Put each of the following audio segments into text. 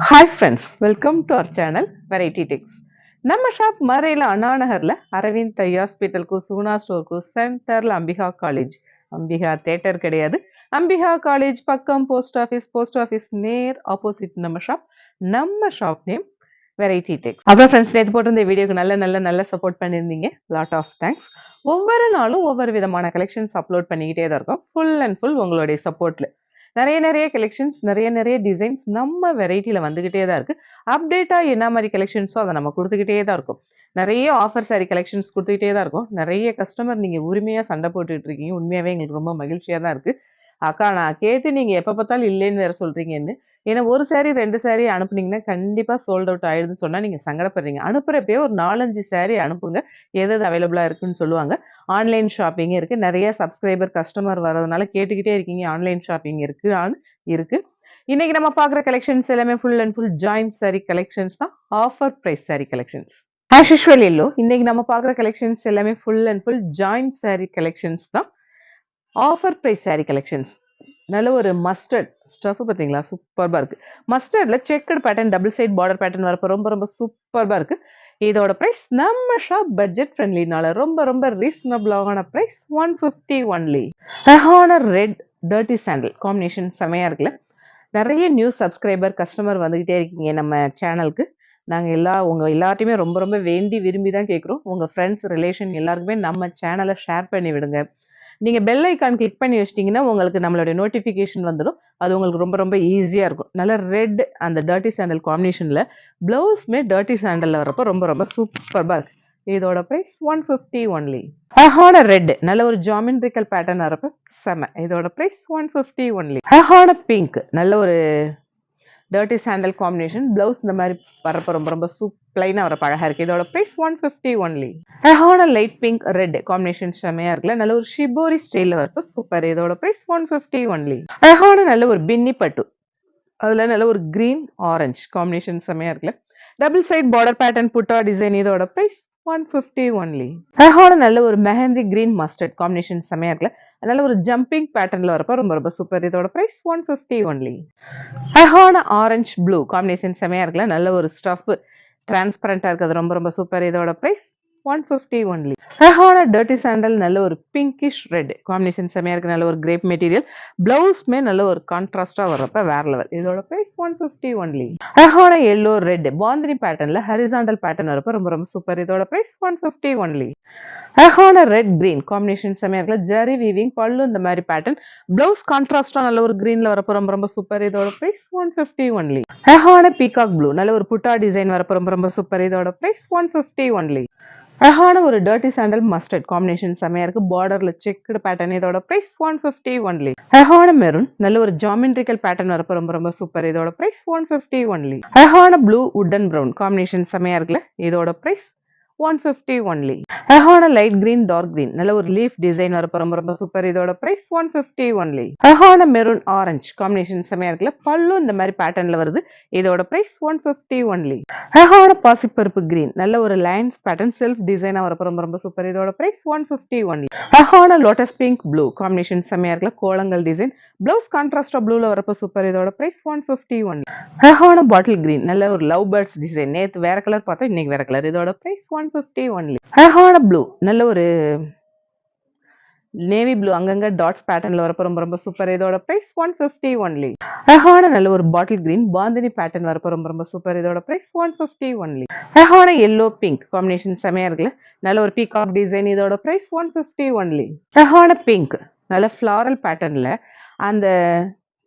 Hi friends, welcome to our channel Variety Tex. நம்ம shop மறையில் அண்ணாநகரில் Aravind தை ஹாஸ்பிட்டலுக்கும் சூனா ஸ்டோருக்கும் சென்டரில் Ambika college. Ambika theatre கிடையாது, Ambika college பக்கம் போஸ்ட் ஆஃபீஸ் நேர் ஆப்போசிட் நம்ம shop name variety tex. அப்புறம் friends, நேற்று போட்டு இந்த வீடியோக்கு நல்ல சப்போர்ட் பண்ணியிருந்தீங்க. Lot of thanks. ஒவ்வொரு நாளும் ஒவ்வொரு விதமான கலெக்ஷன்ஸ் அப்லோட் பண்ணிக்கிட்டே தான் இருக்கும். ஃபுல் அண்ட் ஃபுல் உங்களுடைய சப்போர்ட்ல நிறைய கலெக்ஷன்ஸ், நிறைய டிசைன்ஸ் நம்ம வெரைட்டியில் வந்துக்கிட்டே தான் இருக்குது. அப்டேட்டாக என்ன மாதிரி கலெக்ஷன்ஸோ அதை நம்ம கொடுத்துக்கிட்டே தான் இருக்கும். நிறைய ஆஃபர் சாரி கலெக்ஷன்ஸ் கொடுத்துக்கிட்டே தான் இருக்கும். நிறைய கஸ்டமர் நீங்கள் உரிமையாக சண்டை போட்டுட்டு இருக்கீங்க. உண்மையாகவே எங்களுக்கு ரொம்ப மகிழ்ச்சியாக தான் இருக்குது. அக்கா, நான் கேட்டு நீங்கள் எப்போ பார்த்தாலும் இல்லைன்னு வேறு சொல்கிறீங்கன்னு. ஏன்னா ஒரு சாரி 2 சாரி அனுப்புனீங்கன்னா கண்டிப்பாக சோல்ட் அவுட் ஆயிடுதுன்னு சொன்னால் நீங்கள் சங்கடப்படுறீங்க. அனுப்புகிறப்பே ஒரு 4-5 சாரி அனுப்புங்க, எது அவைலபிளாக இருக்குன்னு சொல்லுவாங்க. ஆன்லைன் ஷாப்பிங் இருக்குது. நிறைய சப்ஸ்கிரைபர் கஸ்டமர் வர்றதுனால கேட்டுக்கிட்டே இருக்கீங்க. ஆன்லைன் ஷாப்பிங் இருக்குது. இன்னைக்கு நம்ம பார்க்குற கலெக்ஷன்ஸ் எல்லாமே full and full joint sari collections தான். Offer price sari collections as usual இல்லோ. இன்னைக்கு நம்ம பார்க்குற கலெக்ஷன்ஸ் எல்லாமே full and full joint sari collections தான். Offer price sari collections. நல்ல ஒரு மஸ்டர்ட் ஸ்டஃப் பார்த்தீங்களா, சூப்பர்பாக இருக்குது. மஸ்டர்டில் checked pattern, double side border pattern வரப்போ ரொம்ப சூப்பர்பாக இருக்குது. இதோட ப்ரைஸ் நம்ம ஷாப் பட்ஜெட் ஃப்ரெண்ட்லினால ரொம்ப ரீசனபிளான ப்ரைஸ் 150 ஒன்லி. அழகான ரெட் டர்ட்டி சாண்டில் காம்பினேஷன் செமையாக இருக்குல்ல. நிறைய நியூ சப்ஸ்கிரைபர் கஸ்டமர் வந்துக்கிட்டே இருக்கீங்க நம்ம சேனலுக்கு. நாங்கள் உங்கள் எல்லாத்தையுமே ரொம்ப வேண்டி விரும்பி தான் கேட்குறோம். உங்கள் ஃப்ரெண்ட்ஸ் ரிலேஷன் எல்லாருக்குமே நம்ம சேனலை ஷேர் பண்ணி விடுங்க. நீங்கள் பெல் ஐக்கான் கிளிக் பண்ணி வச்சிட்டிங்கன்னா உங்களுக்கு நம்மளுடைய நோட்டிஃபிகேஷன் வந்துடும். அது உங்களுக்கு ரொம்ப ஈஸியாக இருக்கும். நல்ல ரெட் அந்த டர்ட்டி சாண்டல் காம்பினேஷனில் ப்ளவுஸ்மே டர்ட்டி சாண்டலில் வரப்போ ரொம்ப சூப்பர்பாக இருக்குது. இதோட ப்ரைஸ் 150 ஒன்லி. அழகான ரெட் நல்ல ஒரு ஜாமெட்ரிக்கல் பேட்டர்ன் வரப்போ செம. இதோட ப்ரைஸ் 150 ஒன்லி. அழகான பிங்க் நல்ல ஒரு டர்ட்டி சாண்டல் காம்பினேஷன், பிளவுஸ் இந்த மாதிரி வரப்போ ரொம்ப பிளைனாக வரப்போ அழகாக இருக்குது. இதோட ப்ரைஸ் 150 ஒன்லி. அழகான லைட் பிங்க் ரெட் காம்பினேஷன் செமையாக இருக்குல்ல. நல்ல ஒரு ஷிபோரி ஸ்டைலில் வரப்போ சூப்பர். இதோட ப்ரைஸ் 150 ஒன்லி. அழகான நல்ல ஒரு பின்னி பட்டு, அதில் நல்ல ஒரு கிரீன் ஆரஞ்சு காம்பினேஷன் செமையாக இருக்குல்ல. டபுள் சைட் பார்டர் பேட்டர்ன் புட்டா டிசைன். இதோட ப்ரைஸ் 150 ஒன்லி. அழகான நல்ல ஒரு மெஹந்தி கிரீன் மஸ்டர்ட் காம்பினேஷன் செமையாக இருக்குல்ல. அதனால ஒரு ஜம்பிங் பேட்டர்ன்ல வரப்போ ரொம்ப சூப்பர். இதோட ப்ரைஸ் 150 ஒன்லி. அழகான ஆரஞ்சு ப்ளூ காம்பினேஷன் செமையாக இருக்குல்ல. நல்ல ஒரு ஸ்டஃப் டிரான்ஸ்பரண்டா இருக்குது, ரொம்ப சூப்பர். இதோட ப்ரைஸ் 150 ஒன்லி. அழகான டர்ட்டி சாண்டல் நல்ல ஒரு பிங்கிஷ் ரெட் காம்பினேஷன் செமையாக இருக்குது. நல்ல ஒரு கிரேப் மெட்டீரியல், பிளவுஸ்மே நல்ல ஒரு கான்ட்ராஸ்டாக வர்றப்ப வேற லெவல். இதோட ப்ரைஸ் 150 ஒன்லி. அழகான எல்லோ ரெட் பாந்தினி பேட்டர்ன்ல ஹரிசாண்டல் பேட்டர்ன் வரப்போ ரொம்ப சூப்பர். இதோட ப்ரைஸ் 150 ஒன்லி. அழகான ரெட் கிரீன் காம்பினேஷன் செமையாக இருக்குல்ல. ஜரி வீவிங் பல்லு இந்த மாதிரி பேட்டர்ன், பிளவுஸ் கான்ட்ராஸ்டா நல்ல ஒரு கிரீன்ல வரப்போ ரொம்ப சூப்பர். இதோட ப்ரைஸ் 150 ஒன்லி. அழகான பீகாக் ப்ளூ நல்ல ஒரு புட்டா டிசைன் வரப்போ ரொம்ப சூப்பர். இதோட ப்ரைஸ் 150 ஒன்லி. அழகான ஒரு டர்ட்டி சாண்டல் மஸ்டர்ட் காம்பினேஷன் செமையா இருக்கு. பார்டர்ல செக்குடு பேட்டர்ன். இதோட பிரைஸ் 150 ஒன்லி. அழகான மெரூன் நல்ல ஒரு ஜாமெட்ரிக்கல் பேட்டர்ன் வரப்போ ரொம்ப சூப்பர். இதோட பிரைஸ் 150 ஒன்லி. அழகான ப்ளூ உட்டன் ப்ரௌன் காம்பினேஷன் செமையா இருக்குல்ல. இதோட பிரைஸ் 150 ஒன்லி. அழகான லைட் கிரீன் டார்க் கிரீன் நல்ல ஒரு லீஃப் டிசைன் வரப்போ ரொம்ப சூப்பர். இதோட பிரைஸ் 150 ஒன்லி. அழகான மெரூன் ஆரஞ்சு காம்பினேஷன் செமையா இருக்குல்ல. பல்லு இந்த மாதிரி பேட்டர்ன்ல வருது. இதோட பிரைஸ் 150 ஒன்லி. அழகான பாசிப்பருப்பு கிரீன் நல்ல ஒரு லைன்ஸ் பேட்டர்ன் செல்ஃப் டிசைனா வரப்போ ரொம்ப சூப்பர். இதோட பிரைஸ் 150 ஒன்லி. அழகான லோட்டஸ் பிங்க் ப்ளூ காம்பினேஷன் செமையா இருக்குல்ல. கோலங்கள் டிசைன், பிளவுஸ் கான்ட்ராஸ்டா ப்ளூல வரப்போ சூப்பர். இதோட பிரைஸ் 150 ஒன்லி. அழகான பாட்டில் கிரீன் நல்ல ஒரு லவ் பேர்ட்ஸ் டிசைன். நேற்று வேற கலர் பார்த்தா இன்னைக்கு வேற கலர். இதோட பிரைஸ் 150 ஒன்லி. அழகான ப்ளூ நல்ல ஒரு நேவி ப்ளூ அங்கங்க டாட்ஸ் பேட்டர்ன்ல வரப்போ ரொம்ப சூப்பர். இதோட பிரைஸ் 150 ஒன்லி. அழகான நல்ல ஒரு பாட்டில் கிரீன் பாந்தினி பேட்டர்ன் வரப்போ ரொம்ப சூப்பர். இதோட பிரைஸ் 150 ஒன்லி. அழகான எல்லோ பிங்க் காம்பினேஷன் செமையா இருக்குல்ல. நல்ல ஒரு பீகாக் டிசைன். இதோட பிரைஸ் 150 ஒன்லி. அழகான பிங்க் நல்ல ஃபிளாரல் பேட்டர்ன்ல அந்த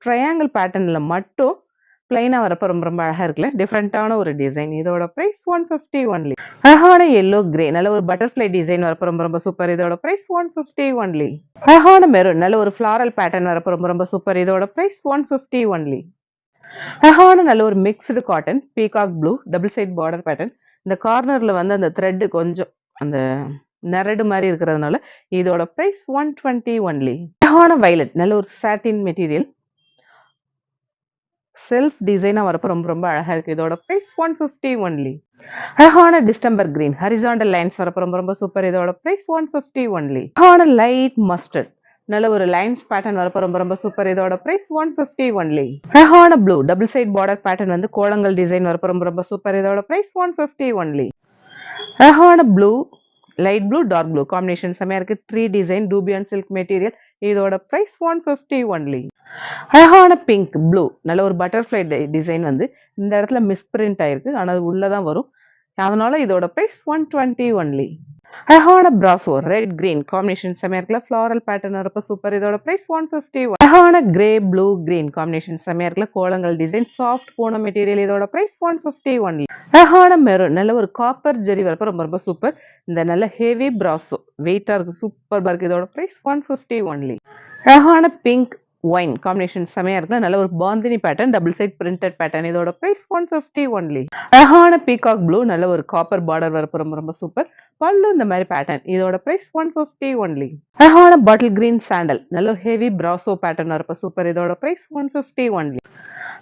ட்ரையாங்கிள் பேட்டர்ன்ல மட்டும் பிளைனா வரப்போ ரொம்ப அழகா இருக்குல்ல. டிஃப்ரெண்டான ஒரு டிசைன். இதோட பிரைஸ் 150 ஒன்லி. அழகான எல்லோ கிரே நல்ல ஒரு பட்டர்ஃபிளை டிசைன் வரப்போ ரொம்ப சூப்பர். இதோட பிரைஸ் 150 ஒன்லி. அழகான மெரூன் நல்ல ஒரு ஃபிளாரல் பேட்டர்ன் வரப்போ ரொம்ப சூப்பர். இதோட பிரைஸ் 150 ஒன்லி. அழகான நல்ல ஒரு mixed cotton peacock blue double side border pattern. இந்த கார்னர்ல வந்து அந்த த்ரெட் கொஞ்சம் அந்த நெரடு மாதிரி இருக்கிறதுனால இதோட பிரைஸ் 120 ஒன்லி. அழகான வயலட் நல்ல ஒரு சாட்டின் மெட்டீரியல் செல்ஃப் டிசைனா வரப்போ ரொம்ப அழகா இருக்கு. இதோட பிரைஸ் 150 ஒன்லி. அழகான டிஸ்டம்பர் கிரீன் ஹரிசாண்டல் லைன்ஸ் வரப்போ ரொம்ப சூப்பர். இதோட பிரைஸ் 150 ஒன்லி. அழகான லைட் மஸ்டர்ட் நல்ல ஒரு லைன்ஸ் பேட்டர்ன் வரப்போ ரொம்ப ரொம்ப சூப்பர். இதோட பிரைஸ் 150 ஒன்லி. அழகான blue double side border pattern வந்து கோலங்கள் டிசைன் வரப்போ ரொம்ப ரொம்ப சூப்பர். இதோட பிரைஸ் 150 ஒன்லி. அழகான blue light blue dark blue combination செமையா இருக்கு. 3 டிசைன் டூபியான் சில்க் மெட்டீரியல். இதோட பிரைஸ் 150 ஒன்லி. அழகான பிங்க் ப்ளூ நல்ல ஒரு பட்டர்ஃப்ளை டிசைன் வந்து இந்த இடத்துல மிஸ்பிரிண்ட் ஆயிருக்கு. ஆனால் அது உள்ளதான் வரும். அதனால இதோட பிரைஸ் 120 ஒன்லி. அழகான பிராசோ ரெட் கிரீன் காம்பினேஷன் செமையா இருக்குல்ல. ஃப்ளாரல் பேட்டர்ன் வரப்ப சூப்பர். இதோட பிரைஸ் 150. அழகான கிரே ப்ளூ கிரீன் காம்பினேஷன் செமையா இருக்குல்ல. கோலங்கள் டிசைன் சாஃப்ட் போன மெட்டீரியல். இதோட பிரைஸ் 150 ஒன்லி. அழகான மெரூன் நல்ல ஒரு காப்பர் ஜெரி வரப்ப ரொம்ப ரொம்ப சூப்பர். இந்த நல்ல ஹெவி பிராசோ வெயிட்டா இருக்கு, சூப்பர் இருக்கு. இதோட பிரைஸ் 150 ஒன்லி. அழகான பிங்க் ஒயின் காம்பினேஷன் செமையா இருக்குல்ல. நல்ல ஒரு bandhani pattern double side printed pattern. இதோட பிரைஸ் 150 ஒன்லி. அழகான பீகாக் ப்ளூ நல்ல ஒரு காப்பர் பார்டர் வரப்ப ரொம்ப ரொம்ப சூப்பர். பல்லு இந்த மாதிரி பேட்டர்ன். இதோட பிரைஸ் 150 ஒன்லி. அழகான பாட்டில் கிரீன் சாண்டல் நல்ல ஹெவி பிராசோ பேட்டர்ன் வரப்ப சூப்பர். இதோட பிரைஸ் 150 ஒன்லி.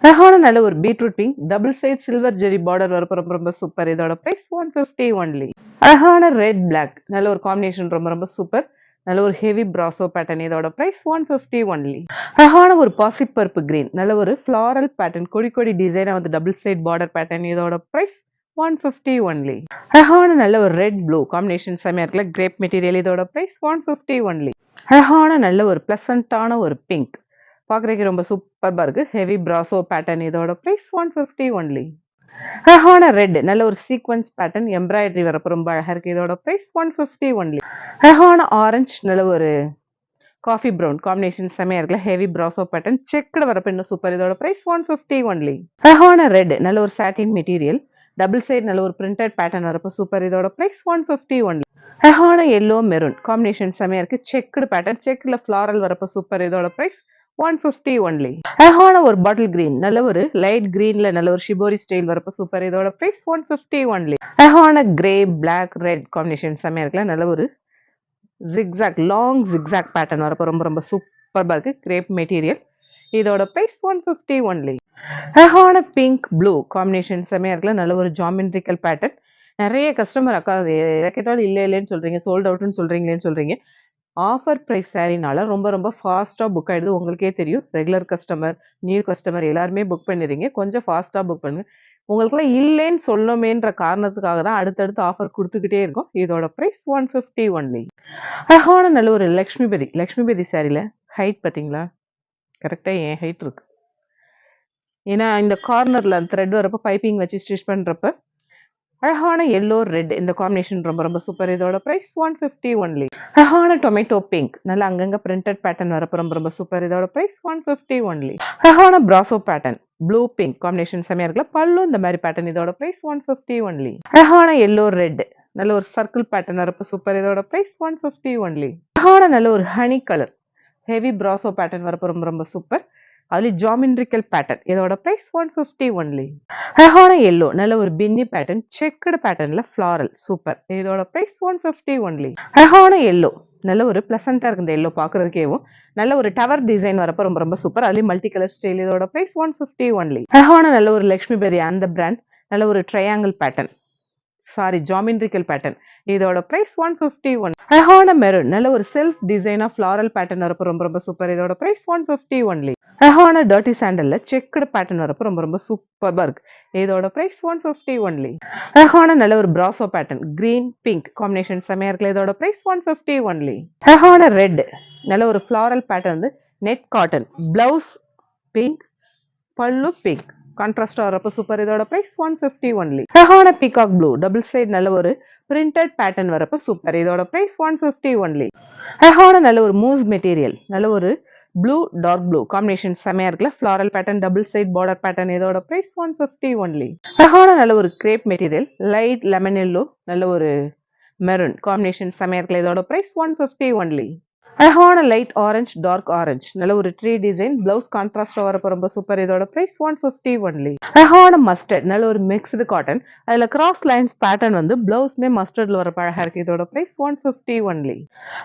அழகான நல்ல ஒரு beetroot pink double side silver zari border வரப்ப ரொம்ப ரொம்ப சூப்பர். இதோட பிரைஸ் 150 ஒன்லி. அழகான ரெட் பிளாக் நல்ல ஒரு காம்பினேஷன் ரொம்ப ரொம்ப சூப்பர். நல்ல ஒரு ஹெவி பிராசோ பேட்டர்ன். இதோட பிரைஸ் 150 ஒன்லி. அழகான ஒரு பாசிப்பருப்பு கிரீன் நல்ல ஒரு ஃப்ளாரல் பேட்டர்ன் கொடி கொடி டிசைனா வந்து டபுள் சைட் பார்டர் பேட்டர்ன். இதோட பிரைஸ் 150 ஒன்லி. அழகான நல்ல ஒரு ரெட் ப்ளூ காம்பினேஷன் செமையா இருக்குல்ல. Grape material. இதோட பிரைஸ் 150 ஒன்லி. அழகான நல்ல ஒரு பிளசண்டான ஒரு பிங்க் பார்க்குறதுக்கு ரொம்ப சூப்பர்பா இருக்கு. Heavy brasso pattern. இதோட பிரைஸ் 150 ஒன்லி. அழகான ரெட் நல்ல ஒரு சீக்வன்ஸ் பேட்டர்ன் எம்ப்ராய்டரி வரப்போ ரொம்ப அழகா இருக்கு. இதோட பிரைஸ் 150 ஒன்லி. அழகான ஆரஞ்சு நல்ல ஒரு காஃபி ப்ரௌன் காம்பினேஷன் செமையா இருக்குல்ல. ஹெவி பிராசோ பேட்டர்ன் செக்குடு வரப்ப இன்னும் சூப்பர். இதோட பிரைஸ் 150 ஒன்லி. அழகான ரெட் நல்ல ஒரு சாட்டின் மெட்டீரியல் டபுள் சைட் நல்ல ஒரு பிரிண்டட் பேட்டர்ன் வரப்போ சூப்பர். இதோட பிரைஸ் 150 ஒன்லி. அழகான எல்லோ மெரூன் காம்பினேஷன் செமையா இருக்கு. செக்குடு பேட்டர்ன் செக்ல ஃப்ளாரல் வரப்போ சூப்பர். இதோட பிரைஸ் 150 ஒன்லி. அழகான ஒரு பாட்டில் கிரீன் நல்ல ஒரு லைட் கிரீன்ல நல்ல ஒரு ஷிபோரி ஸ்டைல் வரப்போ சூப்பர். இதோட பிரைஸ் 150 ஒன்லி. அழகான கிரே பிளாக் ரெட் காம்பினேஷன் செமையா இருக்குல்ல. நல்ல ஒரு ஜிக்ஸாக் லாங் ஜிக்ஸாக் பேட்டர்ன் வரப்போ ரொம்ப ரொம்ப சூப்பர்பா இருக்கு. Grape material. இதோட பிரைஸ் 150 ஒன்லி. அழகான பிங்க் ப்ளூ காம்பினேஷன் செமையா இருக்குல்ல. நல்ல ஒரு ஜாமெட்ரிக்கல் பேட்டர்ன். நிறைய கஸ்டமர் அக்கா கேட்டாலும் இல்லை இல்லைன்னு சொல்றீங்க, சோல்ட் அவுட்னு சொல்றீங்களேன்னு சொல்றீங்க. ஆஃபர் ப்ரைஸ் சாரீனால ரொம்ப ரொம்ப ஃபாஸ்ட்டாக புக் ஆகிடுது. உங்களுக்கே தெரியும், ரெகுலர் கஸ்டமர் நியூ கஸ்டமர் எல்லாருமே புக் பண்ணிடுறீங்க. கொஞ்சம் ஃபாஸ்ட்டாக புக் பண்ணுங்க. உங்களுக்குலாம் இல்லைன்னு சொல்லணுமேன்ற காரணத்துக்காக தான் அடுத்தடுத்து ஆஃபர் கொடுத்துக்கிட்டே இருக்கோம். இதோட ப்ரைஸ் 150 ஒன்லி. அழகான நல்ல ஒரு லக்ஷ்மிபதி சாரியில் ஹைட் பார்த்தீங்களா, கரெக்டாக என் ஹைட் இருக்கு. ஏன்னா இந்த கார்னரில் அந்த த்ரெட் வரப்போ பைப்பிங் வச்சு ஸ்டிச் பண்ணுறப்ப அழகான எல்லோ ரெட் இந்த காம்பினேஷன் ரொம்ப ரொம்ப சூப்பர். இதோட பிரைஸ் 150 ஒன்லி. அழகான டொமேட்டோ பிங்க் நல்ல அங்கங்க பிரிண்டட் பேட்டர்ன் வரப்போ ரொம்ப ரொம்ப சூப்பர். இதோட பிரைஸ் 150 ஒன்லி. அழகான brasso pattern blue pink combination செமையா இருக்குல்ல. பல்லு இந்த மாதிரி பேட்டர்ன். இதோட பிரைஸ் 150 ஒன்லி. அழகான எல்லோ ரெட் நல்ல ஒரு சர்க்கிள் பேட்டர்ன் வரப்போ சூப்பர். இதோட பிரைஸ் 150 ஒன்லி. அழகான நல்ல ஒரு honey colour heavy brasso pattern வரப்போ ரொம்ப ரொம்ப சூப்பர். அதுலேயும் ஜாமெட்ரிக்கல் பேட்டர்ன். இதோட பிரைஸ் 150 ஒன்லி. அழகான எல்லோ நல்ல ஒரு பின்னி பேட்டர்ன் செக்குடு பேட்டர்ன்ல ஃப்ளாரல் சூப்பர். இதோட பிரைஸ் 150 ஒன்லி. அழகான எல்லோ நல்ல ஒரு பிளசண்டா இருக்கு. இந்த எல்லோ பார்க்கறதுக்கேவும் நல்ல ஒரு டவர் டிசைன் வரப்போ ரொம்ப ரொம்ப சூப்பர். அதுலேயும் மல்டி கலர் ஸ்டைல். இதோட பிரைஸ் 150 ஒன்லி. அழகான நல்ல ஒரு லக்ஷ்மி பெரி அந்த பிராண்ட் நல்ல ஒரு ட்ரையாங்கிள் பேட்டர்ன் ஜாமெட்ரிக்கல் பேட்டர்ன். இதோட பிரைஸ் 150 ஒன். அழகான மெரூன் நல்ல ஒரு செல்ஃப் டிசைனா ஃப்ளாரல் பேட்டர்ன் வரப்போ ரொம்ப ரொம்ப சூப்பர். இதோட பிரைஸ் 150 ஒன்லி. அழகான டர்ட்டி சாண்டல்ல செக்குடு பேட்டர்ன் வரப்போ ரொம்ப ரொம்ப சூப்பர்பா இருக்கு. இதோட பிரைஸ் 150 ஒன்லி. அழகான நல்ல ஒரு brasso pattern green pink combination செமையா இருக்குல்ல. இதோட பிரைஸ் 150 ஒன்லி. அழகான ரெட் நல்ல ஒரு ஃப்ளாரல் பேட்டர்ன் வந்து நெட் காட்டன் பிளவுஸ் பிங்க் பல்லு பிங்க் கான்ட்ராஸ்டா வரப்போ சூப்பர். இதோட பிரைஸ் 150 ஒன்லி. அழகான பீகாக் ப்ளூ டபுள் சைட் நல்ல ஒரு பிரிண்டட் பேட்டர்ன் வரப்போ சூப்பர். இதோட பிரைஸ் 150 ஒன்லி. அழகான நல்ல ஒரு மூஸ் மெட்டீரியல் நல்ல ஒரு ப்ளூ டார்க் ப்ளூ காம்பினேஷன் செமையா இருக்குல்ல. Floral pattern double side border pattern. இதோட பிரைஸ் 150 ஒன்லி. அழகான நல்ல ஒரு crepe material light lemon yellow நல்ல ஒரு மெரூன் காம்பினேஷன் செமையா இருக்குல்ல. இதோட பிரைஸ் 150 ஒன்லி. அழகான லைட் ஆரஞ்ச் டார்க் ஆரஞ்ச் நல்ல ஒரு ட்ரீ டிசைன் பிளவுஸ் கான்ட்ராஸ்ட் வரப்போ ரொம்ப சூப்பர். இதோட பிரைஸ் 150 ஒன்லி. அழகான மஸ்டர்ட் நல்ல ஒரு மிக்ஸ்டு காட்டன் அதுல கிராஸ் லைன்ஸ் பேட்டர்ன் வந்து பிளவுஸ்மே மஸ்டர்ட்ல வரப்போ அழகா இருக்கு. இதோட பிரைஸ் 150 ஒன்லி.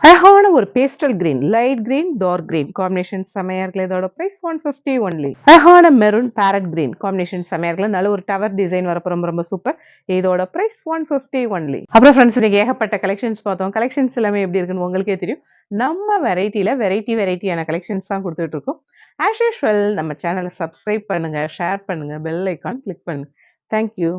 அழகான ஒரு pastel green light green dark green combination செமையா இருக்குல்ல. இதோட பிரைஸ் 150 ஒன்லி. அழகான மெரூன் பேரட் கிரீன் காம்பினேஷன் செமையா இருக்குல்ல. நல்ல ஒரு டவர் டிசைன் வரப்போ ரொம்ப ரொம்ப சூப்பர். இதோட பிரைஸ் 150 ஒன்லி. அப்புறம் ஃப்ரெண்ட்ஸ், இன்னைக்கு ஏகப்பட்ட கலெக்ஷன்ஸ் பார்த்தோம். கலெக்ஷன்ஸ் எல்லாமே எப்படி இருக்குன்னு உங்களுக்கே தெரியும். நம்ம நம்ம வெரைட்டியான கலெக்ஷன்ஸ் தான் குடுத்துட்டு இருக்கோம். ஆஸ் யூசுவல் நம்ம சேனல சப்ஸ்கிரைப் பண்ணுங்க, ஷேர் பண்ணுங்க, பெல் ஐகான் கிளிக் பண்ணுங்க. Thank you.